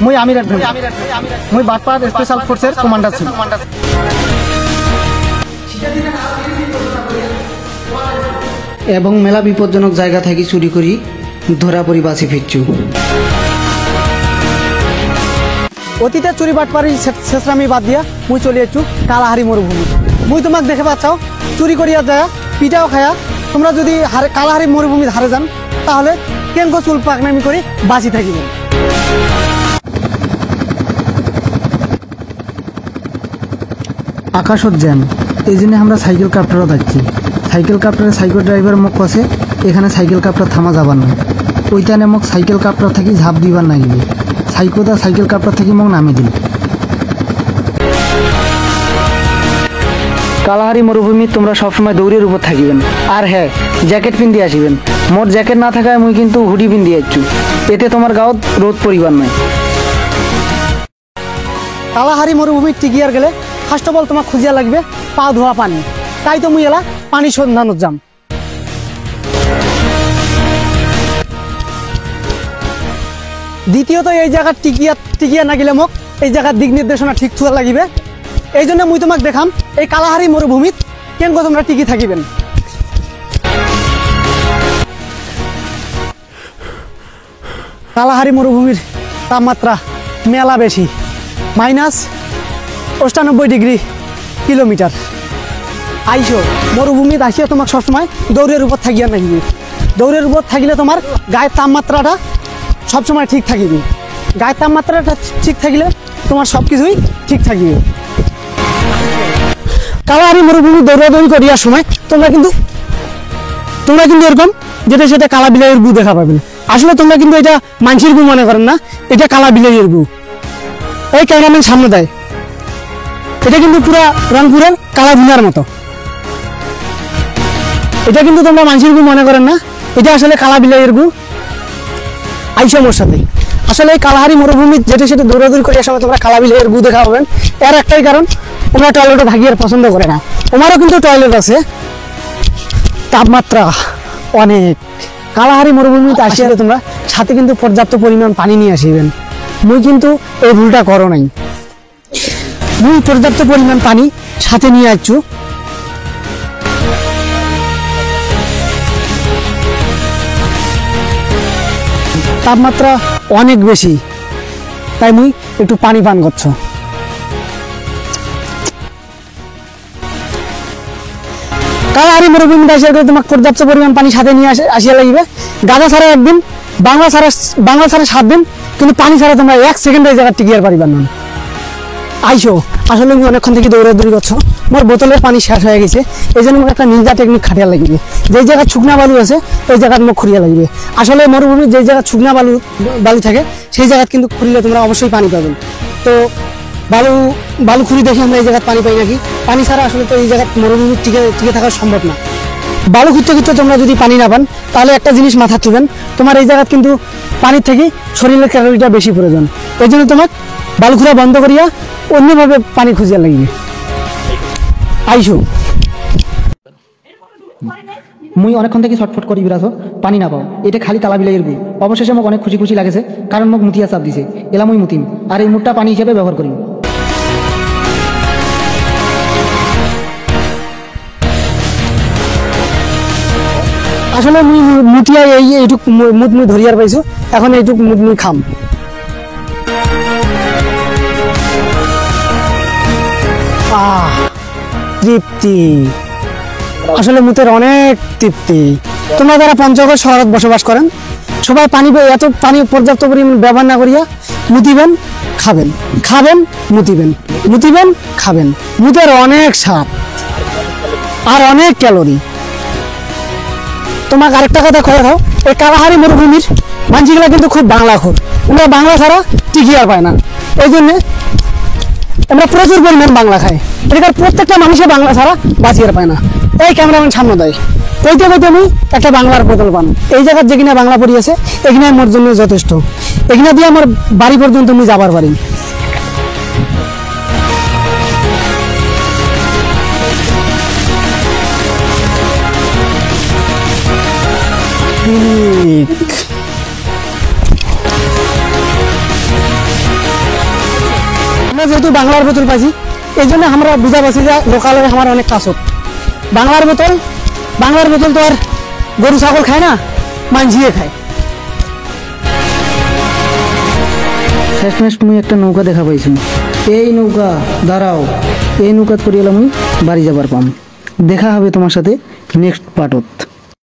মুই আমির মুই বাটপাড়া স্পেশাল ফোর্সের কমান্ডার ছিল। এবং মেলা বিপজ্জনক জায়গা থেকে চুরি করি ধরা পরি বাঁচি ফিরছু। অতীতে চুরি বাটপাড়ি শেষরামি বাদ দিয়া মুই চলে যাচ্ছু কালাহারি মরুভূমি। মুই তোমাক দেখে পাচ্ছাও চুরি করিয়া যায় পিঠাও খায়া তোমরা যদি কালাহারি মরুভূমি ধারে যান তাহলে কেনকো চুল পাকনামি করে বাঁচি থাকিবেন। আকাশত জ্যাম, এই জন্য আমরা সাইকেল কাপ্টারও যাচ্ছি। সাইকেল কাপ্টারে সাইকেল ড্রাইভার মুখ কষে এখানে সাইকেল কাপ্টার থামা যাবার না, ওইটানে মোক সাইকেল কাপ্টার থেকে ঝাঁপ দিবার নাগিবে। সাইকেল কাপ্টার থেকে মোক নামে দিল। কালাহারি মরুভূমি তোমরা সবসময় দৌড়ের উপর থাকিবেন। আর হ্যাঁ, জ্যাকেট পিন্দি আসিবেন। মোট জ্যাকেট না থাকায় মুই কিন্তু হুডি পিন্দি যাচ্ছু, এতে তোমার গাঁত রোদ পরিবার নয়। কালাহারি মরুভূমির টিকিয়ার গেলে ফার্স্ট অফ অল তোমার খুঁজিয়া লাগবে পা ধোয়া পানি। তাই তো মুই এলা পানি সন্ধানত যাম। দ্বিতীয়ত এই জায়গার টিকিয়া না গেলে মোক এই জায়গার দিক নির্দেশনা ঠিক থুয়া লাগিবে। এই জন্য মুই তোমাক দেখাম এই কালাহারি মরুভূমিত কেনকো তোমরা টিকি থাকিবেন। কালাহারি মরুভূমির তাপমাত্রা মেলা বেশি, -98 ডিগ্রি কিলোমিটার। আইসো মরুভূমিত আসিয়া তোমাক সবসময় দৌড়ের উপর থাকিয়া নাগিবে। দৌড়ের উপর থাকিলে তোমার গায়ের তাপমাত্রাটা সবসময় ঠিক থাকিবে। গায়ের তাপমাত্রাটা ঠিক থাকিলে তোমার সব কিছুই ঠিক থাকিবে। কালাহারি মরুভূমি দৌড়াদৌড়ি করিয়ার সময় তোমরা কিন্তু এরকম যেটা সেটা কালা বিলাইয়ের গু দেখা পাবেন। আসলে তোমরা কিন্তু এটা মানুষের গু মনে করেন না, এটা কালা বিলাইয়ের গু। এই ক্যামেরাম্যান সামনে দেয়, এটা কিন্তু পুরা রংপুরের কালা ভুনার মতো। এটা কিন্তু তোমরা মানুষের গু মনে করেন না, এটা আসলে কালা বিলাইয়ের গু। আইসো মোর সাথে। আসলে এই কালাহারি মরুভূমি যেটা সেটা দৌড়াদৌড়ি করিয়ার সময় তোমরা কালা বিলাইয়ের গু দেখা পাবেন। এর একটাই কারণ, তোমরা টয়লেটে থাকি আর পছন্দ করে না। তোমারও কিন্তু টয়লেট আছে, তাপমাত্রা অনেক। কালাহারি মরুভূমিতে আসিলে তোমরা সাথে কিন্তু পর্যাপ্ত পরিমাণ পানি নিয়ে আসিবেন। মুই কিন্তু এই ভুলটা করো নাই, মুই পর্যাপ্ত পরিমাণ পানি সাথে নিয়ে আসছু। তাপমাত্রা অনেক বেশি, তাই মুই একটু পানি পান করছো। কালাহারি মরুভূমিতে আসিয়া তোমাকে পর্যাপ্ত পরিমাণ পানি সাথে নিয়ে আসিয়া লাগবে। গাঁদা ছাড়া একদিন, বাংলা ছাড়া 7 দিন, কিন্তু পানি ছাড়া তোমরা 1 সেকেন্ডে এই জায়গা টিকিয়ে পারিবার না। আইসো। আসলে আমি অনেকক্ষণ থেকে দৌড়াদৌড়ি করছো, মোর বোতলের পানি শেষ হয়ে গেছে। এই জন্য একটা নিনজা টেকনিক খাটিয়া লাগবে। যে জায়গা শুকনা বালু আছে ওই জায়গায় মুখ খুঁড়িয়া লাগবে। আসলে মরুভূমির যে জায়গা শুকনা বালু থাকে সেই জায়গা কিন্তু খুঁড়িলে তোমরা অবশ্যই পানি পাবেন। তো বালু খুঁড়ি দেখে আমরা এই জায়গায় পানি পাই নাকি? পানি ছাড়া আসলে তো এই জায়গায় মরুভূমি টিকে থাকা সম্ভব না। বালু খুঁড়তে তোমরা যদি পানি না পান তাহলে একটা জিনিস মাথা তুলবেন, তোমার এই জায়গায় কিন্তু পানির থেকে শরীরের ক্যালোরিটা বেশি প্রয়োজন। এই জন্য তোমার বালু খুঁড়া বন্ধ করিয়া অন্যভাবে পানি খুঁজিয়া লাগবে। আইসো। মুই অনেকক্ষণ থেকে ছটফট করি বিরাজ পানি না পাও, এটা খালি কালা বিলাইয়ের গু। অবশেষে মোক অনেক খুশি লাগেছে, কারণ মোক মুতিয়া চাপ দিছে। এলা মুই মুতিম, আর এই মুটটা পানি হিসেবে ব্যবহার করি। আসলে মুই মুতিয়া এইটুক মুদ মুই ধরিয়ার পাইছো, এখন এইটুক মুদ মুই খাম। তৃপ্তি, আসলে মুতের অনেক তৃপ্তি। তোমরা যারা পঞ্চগড় শহরে বসবাস করেন সবাই এত পানি পর্যাপ্ত পরিমাণ ব্যবহার না করিয়া মুতিবেন, খাবেন, মুতিবেন, খাবেন। মুতের অনেক স্বাদ আর অনেক ক্যালোরি। তোমাকে আরেকটা কথা কয়ে দাও, এই কালাহারি মরুভূমির মানুষগুলা কিন্তু খুব বাংলাখোর। ওরা বাংলা ছাড়া টিকি আর পায় না। এই জন্যে আমরা প্রচুর পরিমাণ বাংলা খাই। এখানকার প্রত্যেকটা মানুষের বাংলা ছাড়া বাঁচিয়ে পায় না। এই ক্যামেরাম্যান সামনে দেয়, কইতে আমি একটা বাংলার বোতল পান। এই জায়গার যেখানে বাংলা পড়িয়েছে এখানে মোর জন্য যথেষ্ট। এখানে দিয়ে আমার বাড়ি পর্যন্ত আমি যাবার পারি। আমরা যেহেতু বাংলার বোতল পাইছি এই জন্য আমরা বুঝা পাচ্ছি যে লোকালের আমার অনেক কাছত। বাংলার বোতল তো আর গরু ছাগল খায় না, মানঝিয়ে খায়। শেষমেশ তুমি একটা নৌকা দেখা পাইছো, এই নৌকা দাঁড়াও, এই নৌকাত করিয়ালাম বাড়ি যাবার পাম। দেখা হবে তোমার সাথে নেক্সট পার্টত।